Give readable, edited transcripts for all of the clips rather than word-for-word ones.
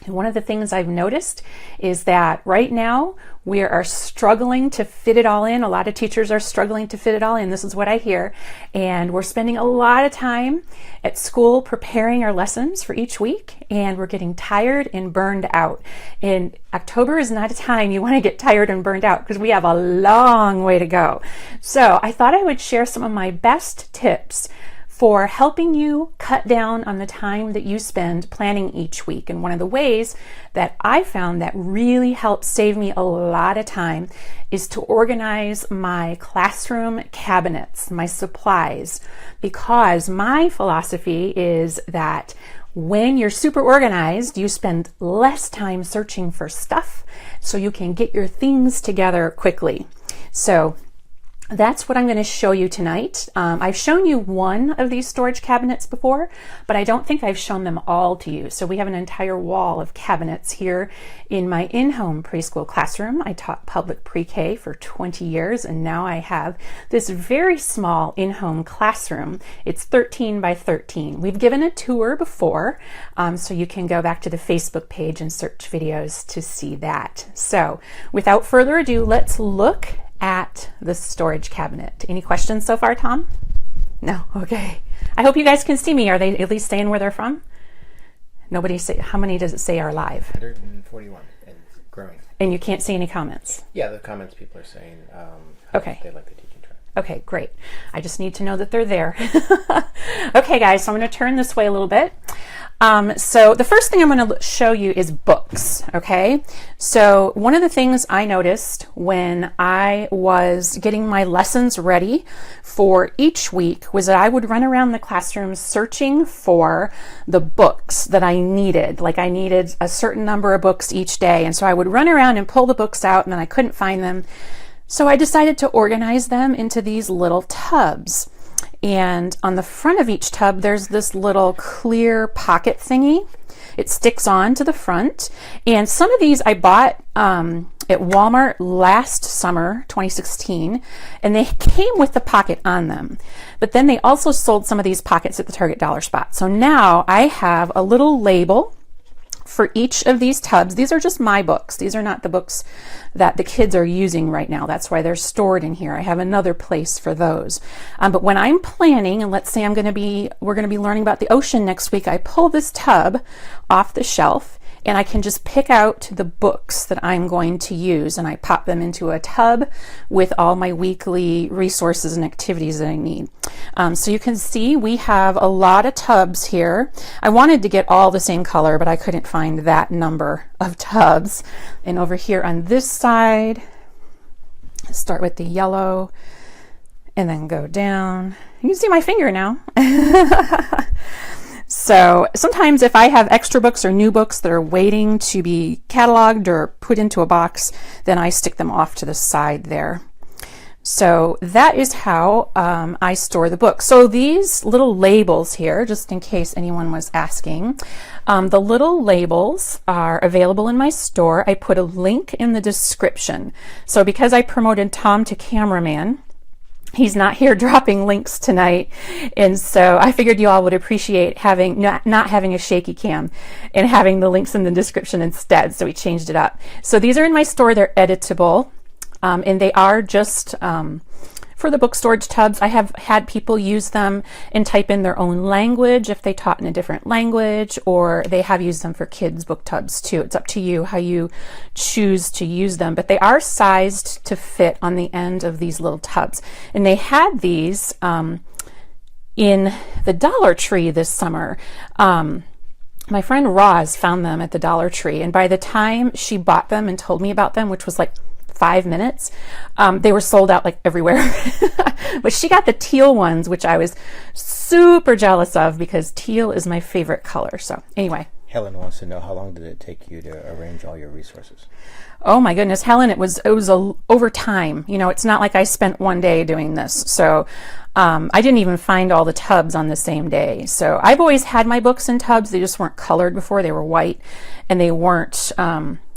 And one of the things I've noticed is that right now we are struggling to fit it all in. A lot of teachers are struggling to fit it all in. This is what I hear. And we're spending a lot of time at school preparing our lessons for each week, and we're getting tired and burned out. And October is not a time you want to get tired and burned out because we have a long way to go. So I thought I would share some of my best tips for helping you cut down on the time that you spend planning each week. And one of the ways that I found that really helps save me a lot of time is to organize my classroom cabinets, my supplies, because my philosophy is that when you're super organized, you spend less time searching for stuff so you can get your things together quickly. So that's what I'm going to show you tonight. I've shown you one of these storage cabinets before, but I don't think I've shown them all to you. So we have an entire wall of cabinets here in my in-home preschool classroom. I taught public pre-K for 20 years, and now I have this very small in-home classroom. It's 13 by 13. We've given a tour before, so you can go back to the Facebook page and search videos to see that. So without further ado, let's look at the storage cabinet. Any questions so far, Tom? No? Okay. I hope you guys can see me. Are they at least saying where they're from? Nobody say, how many does it say are live? 141 and growing. And you can't see any comments? Yeah, the comments people are saying okay. They like the teaching track. Okay, great. I just need to know that they're there. Okay, guys, so I'm going to turn this way a little bit. So the first thing I'm going to show you is books, okay? So one of the things I noticed when I was getting my lessons ready for each week was that I would run around the classroom searching for the books that I needed. Like I needed a certain number of books each day, and so I would run around and pull the books out, and then I couldn't find them. So I decided to organize them into these little tubs. And on the front of each tub, there's this little clear pocket thingy. It sticks on to the front. And some of these I bought at Walmart last summer, 2016, and they came with the pocket on them. But then they also sold some of these pockets at the Target Dollar Spot. So now I have a little label for each of these tubs. These are just my books. These are not the books that the kids are using right now. That's why they're stored in here. I have another place for those. But when I'm planning, and let's say we're going to be learning about the ocean next week, I pull this tub off the shelf and I can just pick out the books that I'm going to use, and I pop them into a tub with all my weekly resources and activities that I need. So you can see we have a lot of tubs here. I wanted to get all the same color, but I couldn't find that number of tubs. And over here on this side, start with the yellow and then go down. You can see my finger now. So sometimes if I have extra books or new books that are waiting to be cataloged or put into a box, then I stick them off to the side there. So that is how I store the books. So these little labels here, just in case anyone was asking, the little labels are available in my store. I put a link in the description. So because I promoted Tom to cameraman, he's not here dropping links tonight, and so I figured you all would appreciate having not having a shaky cam and having the links in the description instead, so we changed it up. So these are in my store. They're editable, and they are just for the book storage tubs. I have had people use them and type in their own language if they taught in a different language, or they have used them for kids' book tubs too. It's up to you how you choose to use them, but they are sized to fit on the end of these little tubs. And they had these in the Dollar Tree this summer. My friend Roz found them at the Dollar Tree, and by the time she bought them and told me about them, which was like 5 minutes, they were sold out like everywhere. But she got the teal ones, which I was super jealous of because teal is my favorite color. So anyway. Helen wants to know, how long did it take you to arrange all your resources? Oh my goodness, Helen, it was over time. You know, it's not like I spent one day doing this. So I didn't even find all the tubs on the same day. So I've always had my books in tubs. They just weren't colored before. They were white, and they weren't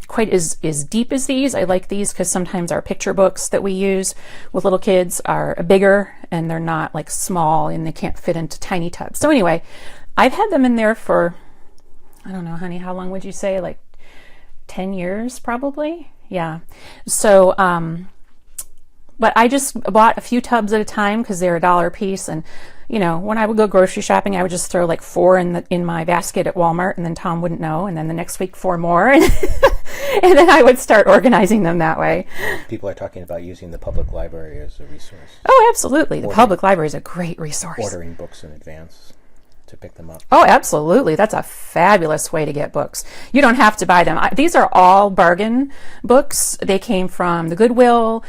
quite as deep as these. I like these because sometimes our picture books that we use with little kids are bigger and they're not like small and they can't fit into tiny tubs. So anyway, I've had them in there for, I don't know, honey, how long would you say? Like 10 years probably? Yeah. So, but I just bought a few tubs at a time because they're $1 a piece. And, you know, when I would go grocery shopping, I would just throw like 4 in my basket at Walmart, and then Tom wouldn't know. And then the next week, 4 more. And then I would start organizing them that way. People are talking about using the public library as a resource. Oh, absolutely. The public library is a great resource. Ordering books in advance to pick them up. Oh, absolutely. That's a fabulous way to get books. You don't have to buy them. These are all bargain books. They came from the Goodwill.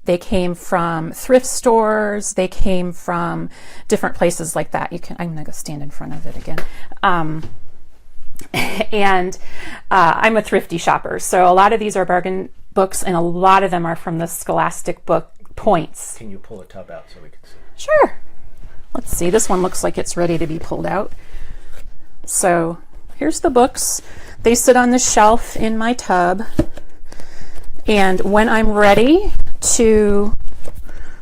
They came from thrift stores. They came from different places like that. I'm going to go stand in front of it again. And I'm a thrifty shopper. So a lot of these are bargain books, and a lot of them are from the Scholastic book points. Can you pull a tub out so we can see? Sure. Let's see. This one looks like it's ready to be pulled out. So here's the books. They sit on the shelf in my tub. And when I'm ready to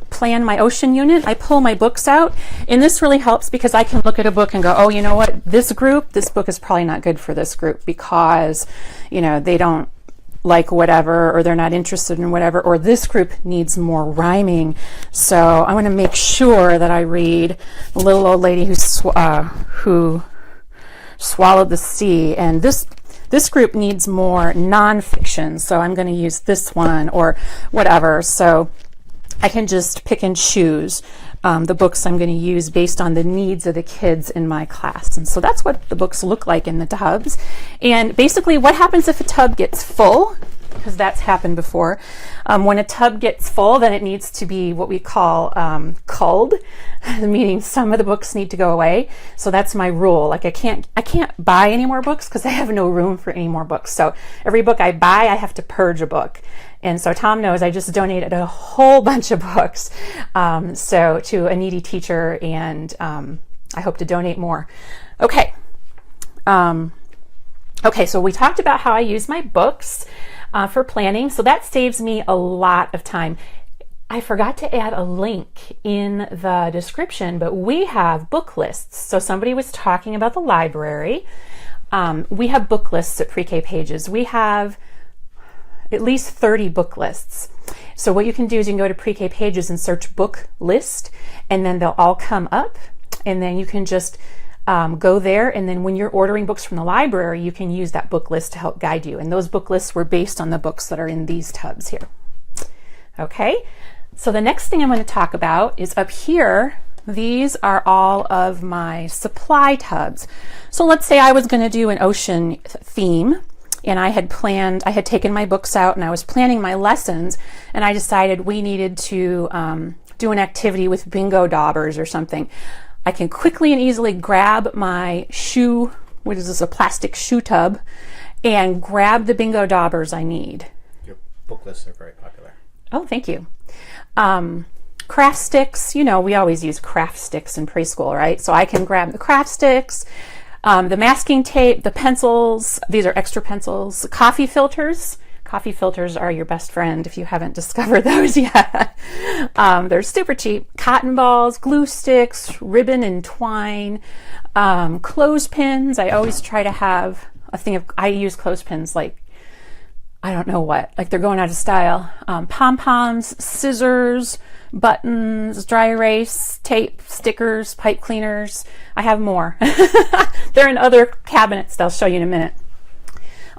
plan my ocean unit, I pull my books out. And this really helps because I can look at a book and go, oh, you know what? This book is probably not good for this group because, you know, they don't like whatever, or they're not interested in whatever, or this group needs more rhyming. So I want to make sure that I read The Little Old Lady Who Swallowed the Sea. And this group needs more nonfiction, so I'm going to use this one or whatever. So I can just pick and choose the books I'm going to use based on the needs of the kids in my class. And so that's what the books look like in the tubs. And basically what happens if a tub gets full, because that's happened before. When a tub gets full, then it needs to be what we call culled, meaning some of the books need to go away. So that's my rule. Like I can't buy any more books because I have no room for any more books. So every book I buy, I have to purge a book. And so Tom knows I just donated a whole bunch of books so to a needy teacher, and I hope to donate more. Okay. Okay, so we talked about how I use my books for planning. So that saves me a lot of time. I forgot to add a link in the description, but we have book lists. So somebody was talking about the library. We have book lists at Pre-K Pages. We have at least 30 book lists. So what you can do is you can go to Pre-K Pages and search book list, and then they'll all come up, and then you can just go there, and then when you're ordering books from the library, you can use that book list to help guide you. And those book lists were based on the books that are in these tubs here. Okay, so the next thing I'm going to talk about is up here. These are all of my supply tubs. So let's say I was going to do an ocean theme, and I had taken my books out and I was planning my lessons, and I decided we needed to do an activity with bingo daubers or something. I can quickly and easily grab my shoe, what is this, a plastic shoe tub, and grab the bingo daubers I need. Your book lists are very popular. Oh, thank you. Craft sticks, you know, we always use craft sticks in preschool, right? So I can grab the craft sticks, the masking tape, the pencils, these are extra pencils, coffee filters. Coffee filters are your best friend if you haven't discovered those yet. They're super cheap. Cotton balls, glue sticks, ribbon and twine, clothespins. I always try to have a thing of, I use clothespins like, I don't know what, like they're going out of style. Pom-poms, scissors, buttons, dry erase, tape, stickers, pipe cleaners. I have more. They're in other cabinets that I'll show you in a minute.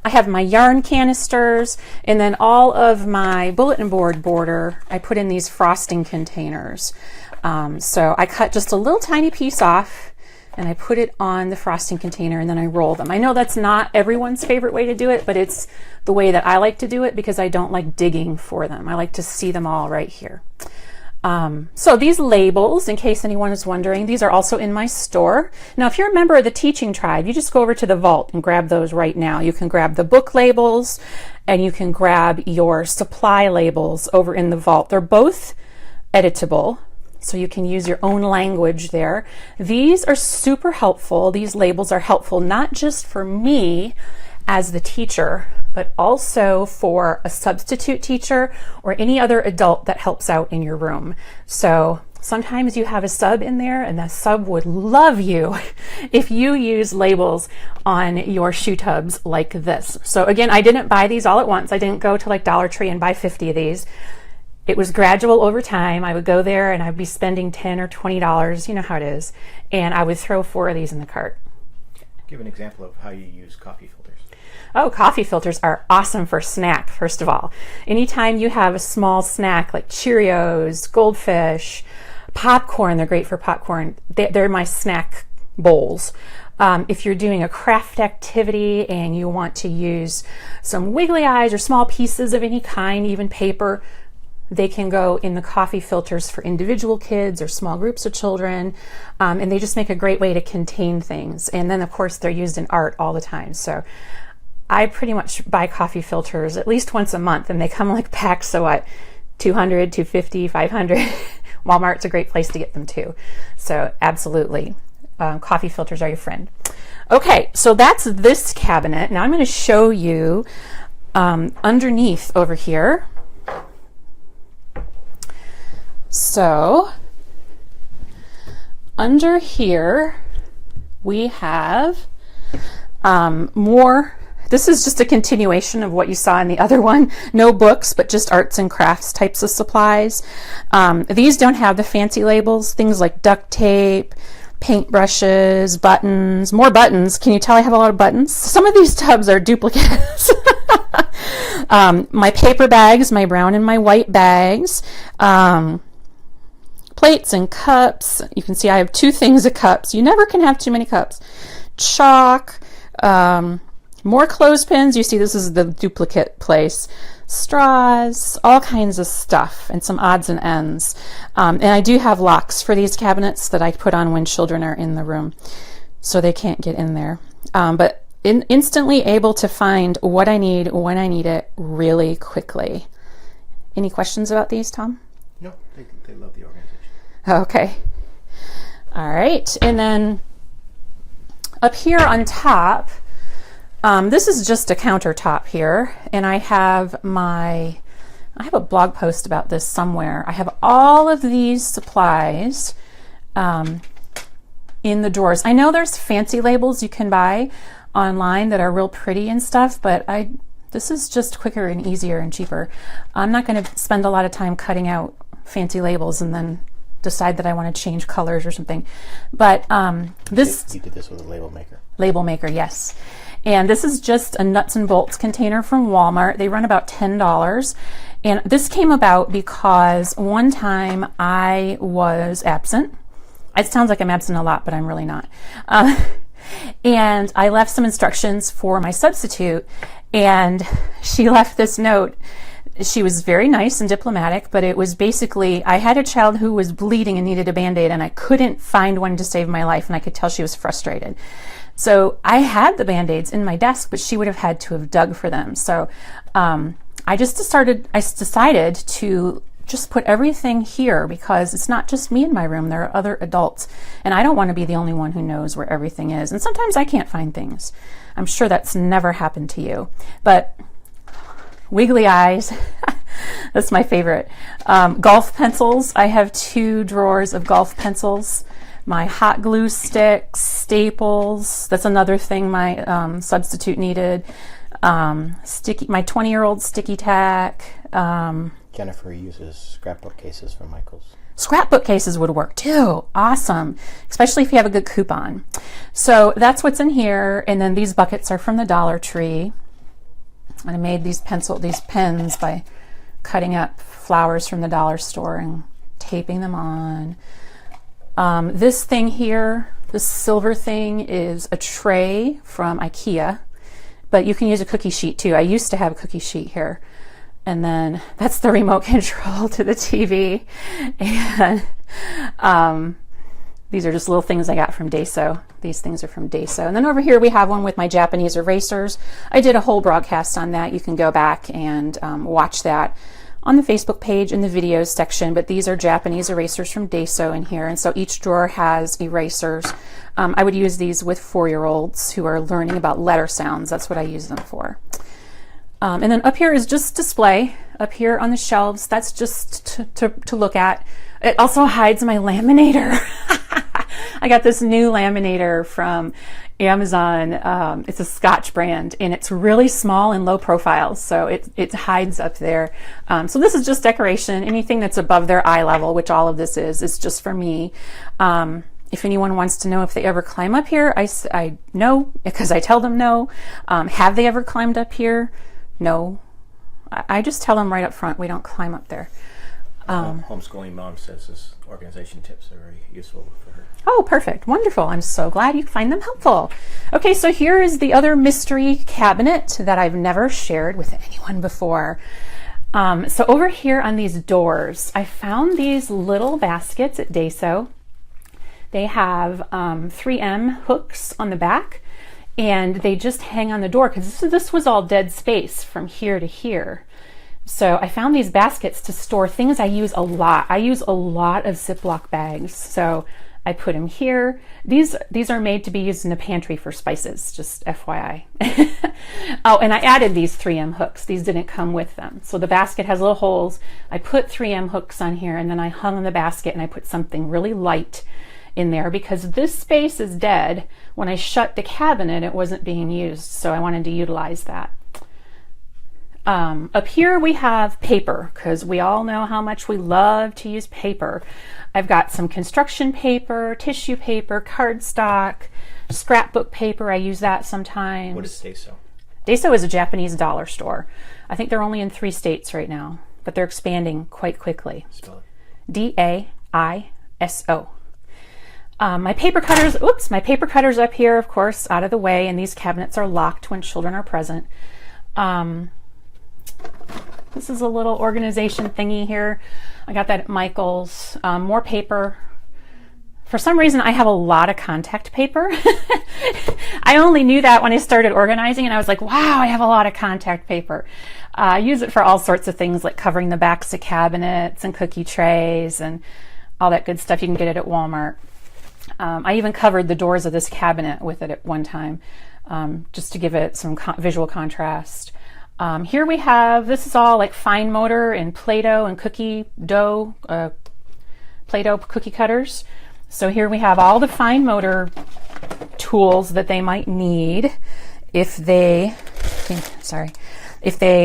I have my yarn canisters, and then all of my bulletin board border, I put in these frosting containers. So I cut just a little tiny piece off, and I put it on the frosting container, and then I roll them. I know that's not everyone's favorite way to do it, but it's the way that I like to do it because I don't like digging for them. I like to see them all right here. So these labels, in case anyone is wondering, these are also in my store. Now, if you're a member of the teaching tribe, you just go over to the vault and grab those right now. You can grab the book labels and you can grab your supply labels over in the vault. They're both editable, so you can use your own language there. These are super helpful. These labels are helpful not just for me as the teacher, but also for a substitute teacher or any other adult that helps out in your room. So Sometimes you have a sub in there, and the sub would love you if you use labels on your shoe tubs like this. So again, I didn't buy these all at once. I didn't go to like Dollar Tree and buy 50 of these. It was gradual over time. I would go there and I'd be spending $10 or $20, you know how it is, and I would throw 4 of these in the cart. Give an example of how you use coffee filters. Oh, coffee filters are awesome for snack, first of all. Anytime you have a small snack like Cheerios, Goldfish, popcorn, they're great for popcorn. They're my snack bowls. If you're doing a craft activity and you want to use some wiggly eyes or small pieces of any kind, even paper, they can go in the coffee filters for individual kids or small groups of children, and they just make a great way to contain things. And then, of course, they're used in art all the time. So I pretty much buy coffee filters at least once a month, and they come like packs, so what, 200, 250, 500. Walmart's a great place to get them too. So absolutely, coffee filters are your friend. Okay, so that's this cabinet. Now I'm going to show you underneath over here. So under here we have more. This is just a continuation of what you saw in the other one. No books, but just arts and crafts types of supplies. These don't have the fancy labels, things like duct tape, paintbrushes, buttons, more buttons. Can you tell I have a lot of buttons? Some of these tubs are duplicates. My paper bags, my brown and my white bags, plates and cups. You can see I have 2 things of cups. You never can have too many cups. Chalk, more clothespins. You see this is the duplicate place. Straws, all kinds of stuff, and some odds and ends. And I do have locks for these cabinets that I put on when children are in the room, so they can't get in there. But instantly able to find what I need when I need it really quickly. Any questions about these, Tom? No, they love the organization. Okay. All right. And then up here on top, this is just a countertop here, and I have a blog post about this somewhere. I have all of these supplies in the drawers. I know there's fancy labels you can buy online that are real pretty and stuff, but this is just quicker and easier and cheaper. I'm not going to spend a lot of time cutting out fancy labels and then decide that I want to change colors or something. But this... You did this with a label maker. Label maker, yes. And this is just a nuts and bolts container from Walmart. They run about $10. And this came about because one time I was absent. It sounds like I'm absent a lot, but I'm really not. And I left some instructions for my substitute, and she left this note. She was very nice and diplomatic, but it was basically, I had a child who was bleeding and needed a Band-Aid, and I couldn't find one to save my life, and I could tell she was frustrated. So I had the Band-Aids in my desk, but she would have had to have dug for them. So I decided to just put everything here, because it's not just me in my room. There are other adults, and I don't want to be the only one who knows where everything is. And sometimes I can't find things. I'm sure that's never happened to you. But wiggly eyes, that's my favorite. Golf pencils. I have 2 drawers of golf pencils. My hot glue sticks, staples. That's another thing my substitute needed. My 20-year-old sticky tack. Jennifer uses scrapbook cases from Michael's. Scrapbook cases would work too. Awesome. Especially if you have a good coupon. So that's what's in here. And then these buckets are from the Dollar Tree. And I made these pens by cutting up flowers from the dollar store and taping them on. This thing here, this silver thing, is a tray from IKEA, but you can use a cookie sheet too. I used to have a cookie sheet here. And then that's the remote control to the TV. And these are just little things I got from Daiso. These things are from Daiso. And then over here we have one with my Japanese erasers. I did a whole broadcast on that. You can go back and watch that on the Facebook page in the videos section. But these are Japanese erasers from Daiso in here. And so each drawer has erasers. I would use these with 4-year-olds who are learning about letter sounds. That's what I use them for. And then up here is just display. Up here on the shelves, that's just to look at. It also hides my laminator. I got this new laminator from Amazon. It's a Scotch brand, and it's really small and low profile, so it hides up there. So this is just decoration. Anything that's above their eye level, which all of this is just for me. If anyone wants to know if they ever climb up here, I know, because I tell them no. Have they ever climbed up here? No. I just tell them right up front, we don't climb up there. Homeschooling mom says this organization tips are very useful for her. Oh, perfect. Wonderful. I'm so glad you find them helpful. Okay, so here is the other mystery cabinet that I've never shared with anyone before. So over here on these doors, I found these little baskets at Daiso. They have 3M hooks on the back, and they just hang on the door because this was all dead space from here to here. So I found these baskets to store things I use a lot. I use a lot of Ziploc bags, so I put them here. These are made to be used in the pantry for spices, just FYI. Oh, and I added these 3M hooks. These didn't come with them. So the basket has little holes. I put 3M hooks on here, and then I hung on the basket, and I put something really light in there because this space is dead. When I shut the cabinet, it wasn't being used, so I wanted to utilize that. Up here we have paper, because we all know how much we love to use paper. I've got some construction paper, tissue paper, cardstock, scrapbook paper. I use that sometimes. What is Daiso? Daiso is a Japanese dollar store. I think they're only in 3 states right now, but they're expanding quite quickly. Spell it. D-A-I-S-O. My paper cutter's up here, of course, out of the way, and these cabinets are locked when children are present. This is a little organization thingy here. I got that at Michael's. More paper. For some reason, I have a lot of contact paper. I only knew that when I started organizing, and I was like, wow, I have a lot of contact paper. I use it for all sorts of things, like covering the backs of cabinets and cookie trays and all that good stuff. You can get it at Walmart. I even covered the doors of this cabinet with it at one time, just to give it some visual contrast. Here we have, this is all like fine motor and Play-Doh and cookie dough, Play-Doh cookie cutters. So here we have all the fine motor tools that they might need if they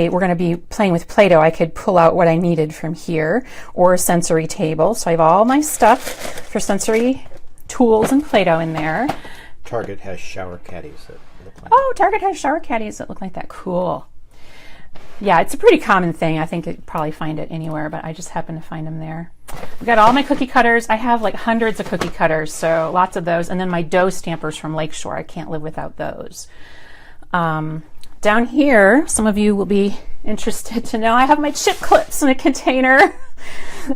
were going to be playing with Play-Doh. I could pull out what I needed from here, or a sensory table. So I have all my stuff for sensory tools and Play-Doh in there. Target has shower caddies that look like Oh, Target has shower caddies that look like that. Cool. Yeah, it's a pretty common thing. I think you'd probably find it anywhere, but I just happen to find them there. I've got all my cookie cutters. I have like hundreds of cookie cutters, so lots of those. And then my dough stampers from Lakeshore. I can't live without those. Down here, some of you will be interested to know, I have my chip clips in a container.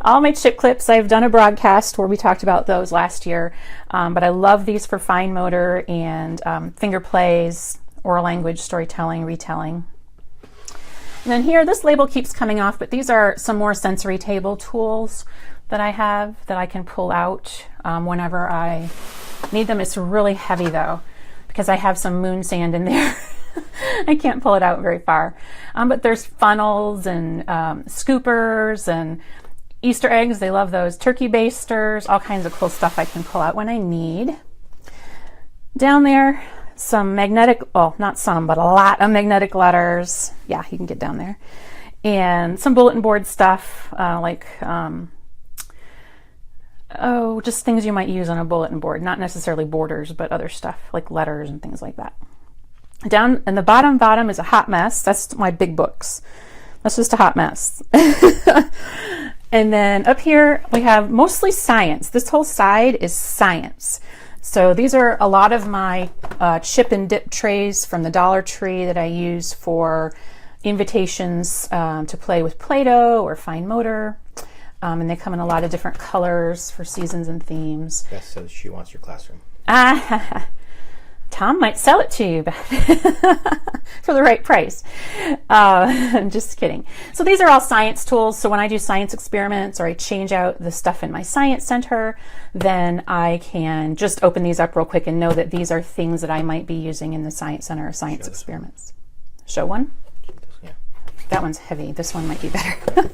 All my chip clips. I've done a broadcast where we talked about those last year, but I love these for fine motor and finger plays, oral language, storytelling, retelling. And then here, this label keeps coming off, but these are some more sensory table tools that I have that I can pull out whenever I need them. It's really heavy though, because I have some moon sand in there. I can't pull it out very far. But there's funnels and scoopers and Easter eggs. They love those. Turkey basters, all kinds of cool stuff I can pull out when I need. Down there, some magnetic, well, not some, but a lot of magnetic letters. Yeah, you can get down there. And some bulletin board stuff, just things you might use on a bulletin board. Not necessarily borders, but other stuff, like letters and things like that. Down in the bottom is a hot mess. That's my big books. That's just a hot mess. And then up here, we have mostly science. This whole side is science. So these are a lot of my chip and dip trays from the Dollar Tree that I use for invitations to play with Play-Doh or fine motor. And they come in a lot of different colors for seasons and themes. Beth says she wants your classroom. Tom might sell it to you for the right price. I'm just kidding. So these are all science tools. So when I do science experiments or I change out the stuff in my science center, then I can just open these up real quick and know that these are things that I might be using in the science center or science experiments. Show one? Yeah. That one's heavy. This one might be better.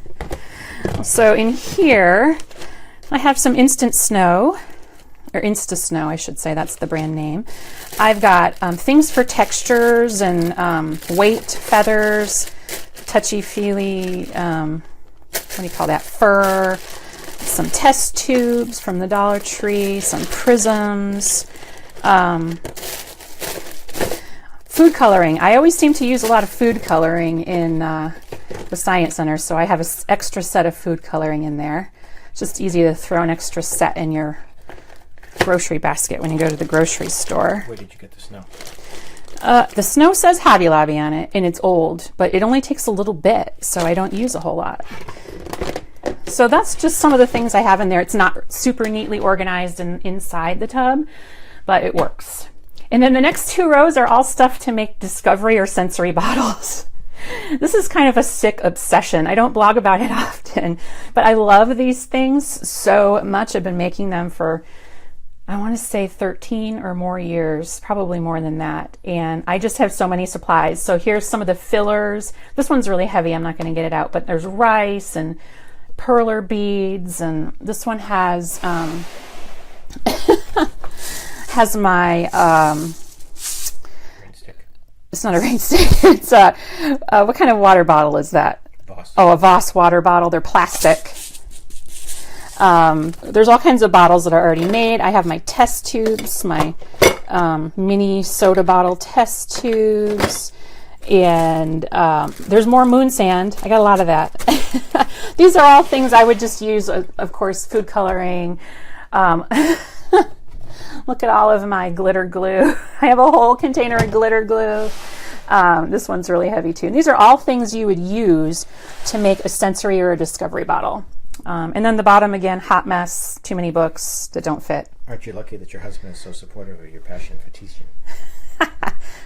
So in here, I have some Instant Snow, or Insta Snow, I should say. That's the brand name. I've got things for textures and weight, feathers, touchy-feely, what do you call that, fur, some test tubes from the Dollar Tree, some prisms, food coloring. I always seem to use a lot of food coloring in the Science Center, so I have an extra set of food coloring in there. It's just easy to throw an extra set in your grocery basket when you go to the grocery store. Where did you get the snow? The snow says Hobby Lobby on it, and it's old, but it only takes a little bit, so I don't use a whole lot. So that's just some of the things I have in there. It's not super neatly organized inside the tub, but it works. And then the next 2 rows are all stuff to make discovery or sensory bottles. This is kind of a sick obsession. I don't blog about it often, but I love these things so much. I've been making them for, I want to say 13 or more years, probably more than that. And I just have so many supplies. So here's some of the fillers. This one's really heavy. I'm not going to get it out, but there's rice and perler beads. And this one has, has my, it's not a rain stick. It's what kind of water bottle is that? Voss. Oh, a Voss water bottle. They're plastic. There's all kinds of bottles that are already made. I have my test tubes, my mini soda bottle test tubes, and there's more moon sand. I got a lot of that. These are all things I would just use, of course, food coloring. Look at all of my glitter glue. I have a whole container of glitter glue. This one's really heavy too. And these are all things you would use to make a sensory or a discovery bottle. And then the bottom again, hot mess, too many books that don't fit. Aren't you lucky that your husband is so supportive of your passion for teaching?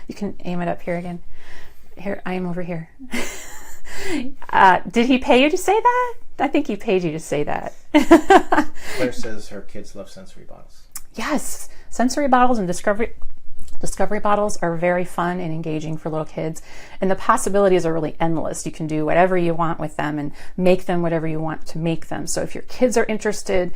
You can aim it up here again. Here, I am over here. Did he pay you to say that? I think he paid you to say that. Claire says her kids love sensory bottles. Yes, sensory bottles and discovery bottles are very fun and engaging for little kids, and the possibilities are really endless. You can do whatever you want with them and make them whatever you want to make them. So if your kids are interested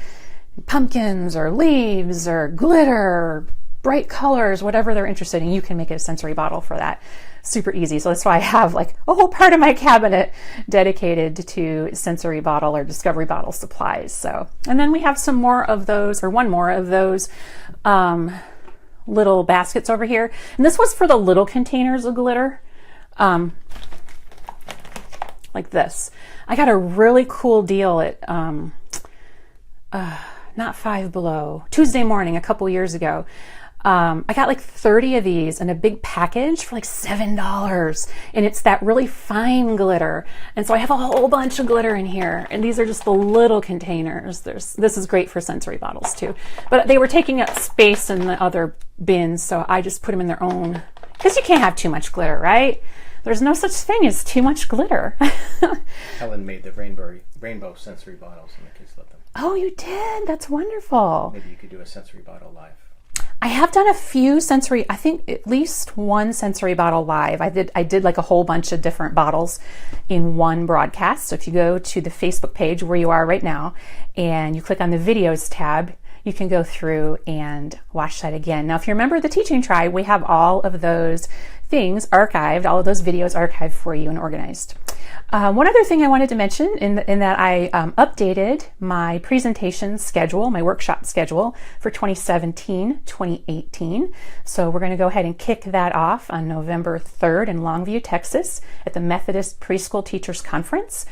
in pumpkins or leaves or glitter or bright colors, whatever they're interested in, you can make a sensory bottle for that. Super easy. So that's why I have like a whole part of my cabinet dedicated to sensory bottle or discovery bottle supplies. So, and then we have some more of those, or one more of those little baskets over here. And this was for the little containers of glitter, like this. I got a really cool deal at not Five Below, Tuesday Morning a couple years ago. I got like 30 of these in a big package for like $7, and it's that really fine glitter. And so I have a whole bunch of glitter in here, and these are just the little containers. This is great for sensory bottles too, but they were taking up space in the other bins, so I just put them in their own, because you can't have too much glitter, right? There's no such thing as too much glitter. Helen made the rainbow sensory bottles, and the kids love them. Oh, you did? That's wonderful. Maybe you could do a sensory bottle live. I have done a few sensory, I think at least one sensory bottle live. I did like a whole bunch of different bottles in one broadcast. So if you go to the Facebook page where you are right now and you click on the videos tab, you can go through and watch that again. Now, if you're a member of the Teaching Tribe, we have all of those things archived, all of those videos archived for you and organized. One other thing I wanted to mention in that I updated my presentation schedule, my workshop schedule for 2017-2018. So we're going to go ahead and kick that off on November 3rd in Longview, Texas at the Methodist Preschool Teachers Conference.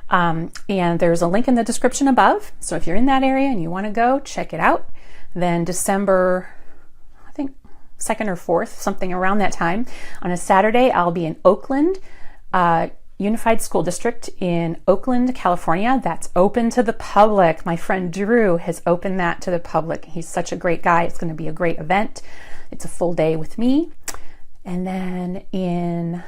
And there's a link in the description above. So if you're in that area and you want to go, check it out. Then December, I think 2nd or 4th, something around that time, on a Saturday, I'll be in Oakland, Unified School District in Oakland, California. That's open to the public. My friend Drew has opened that to the public. He's such a great guy. It's going to be a great event. It's a full day with me. And then in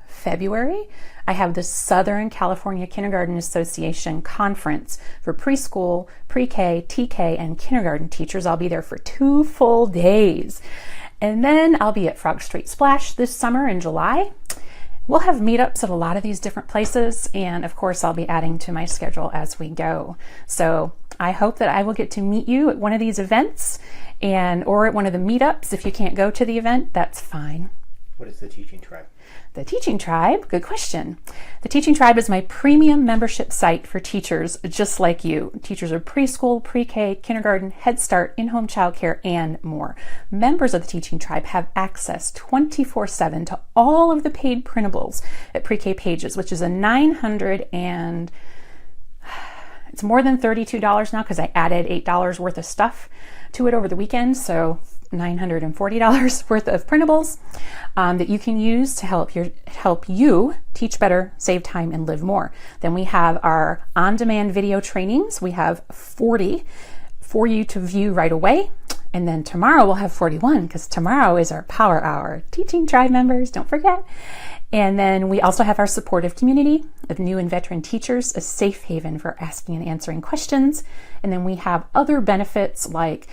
February, I have the Southern California Kindergarten Association Conference for preschool, pre-K, TK, and kindergarten teachers. I'll be there for 2 full days. And then I'll be at Frog Street Splash this summer in July. We'll have meetups at a lot of these different places, and of course I'll be adding to my schedule as we go. So I hope that I will get to meet you at one of these events or at one of the meetups. If you can't go to the event, that's fine. What is the Teaching Tribe? The Teaching Tribe, good question. The Teaching Tribe is my premium membership site for teachers just like you. Teachers of preschool, pre-K, kindergarten, Head Start, in-home childcare, and more. Members of the Teaching Tribe have access 24/7 to all of the paid printables at Pre-K Pages, which is it's more than $32 now because I added $8 worth of stuff to it over the weekend. So $940 worth of printables that you can use to help you teach better, save time, and live more. Then we have our on-demand video trainings. We have 40 for you to view right away. And then tomorrow we'll have 41 because tomorrow is our Power Hour. Teaching Tribe members, don't forget. And then we also have our supportive community of new and veteran teachers, a safe haven for asking and answering questions. And then we have other benefits like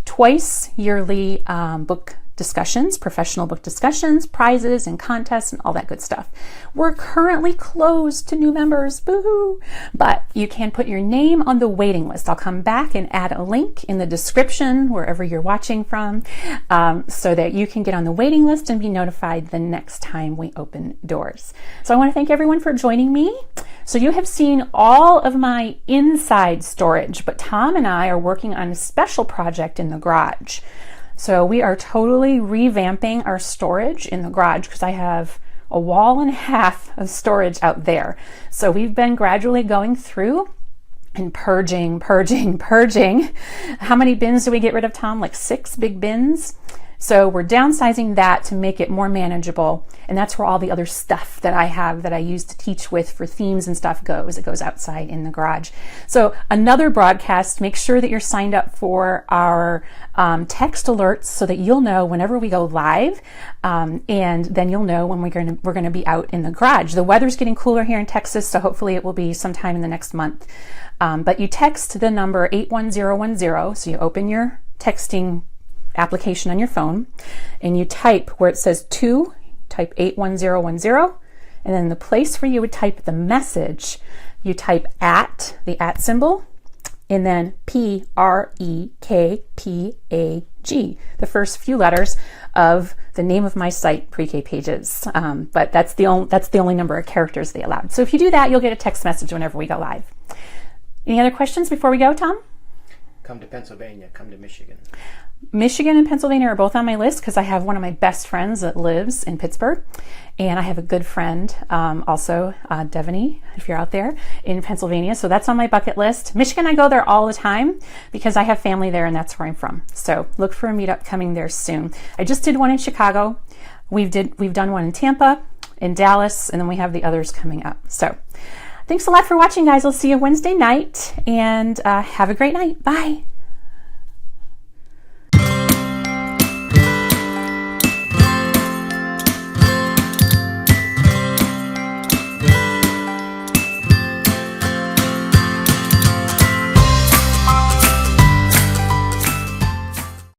twice yearly book discussions, professional book discussions, prizes and contests and all that good stuff. We're currently closed to new members, boo-hoo, but you can put your name on the waiting list. I'll come back and add a link in the description wherever you're watching from so that you can get on the waiting list and be notified the next time we open doors. So I want to thank everyone for joining me. So you have seen all of my inside storage, but Tom and I are working on a special project in the garage. So we are totally revamping our storage in the garage because I have a wall and a half of storage out there. So we've been gradually going through and purging. How many bins do we get rid of, Tom? Like 6 big bins? So we're downsizing that to make it more manageable. And that's where all the other stuff that I have that I use to teach with for themes and stuff goes. It goes outside in the garage. So another broadcast, make sure that you're signed up for our text alerts so that you'll know whenever we go live. And then you'll know when we're going to be out in the garage. The weather's getting cooler here in Texas, so hopefully it will be sometime in the next month. But you text the number 81010. So you open your texting application on your phone and you type where it says type 81010, and then the place where you would type the message, you type the @ symbol, and then PREKPAG, the first few letters of the name of my site, Pre-K Pages. But that's the only number of characters they allowed. So if you do that, you'll get a text message whenever we go live. Any other questions before we go, Tom? Come to Pennsylvania, come to Michigan. Michigan and Pennsylvania are both on my list because I have one of my best friends that lives in Pittsburgh, and I have a good friend also, Devaney, if you're out there, in Pennsylvania. So that's on my bucket list. Michigan, I go there all the time because I have family there and that's where I'm from. So look for a meetup coming there soon. I just did one in Chicago. We've done one in Tampa, in Dallas, and then we have the others coming up. So thanks a lot for watching, guys. I'll see you Wednesday night, and have a great night. Bye.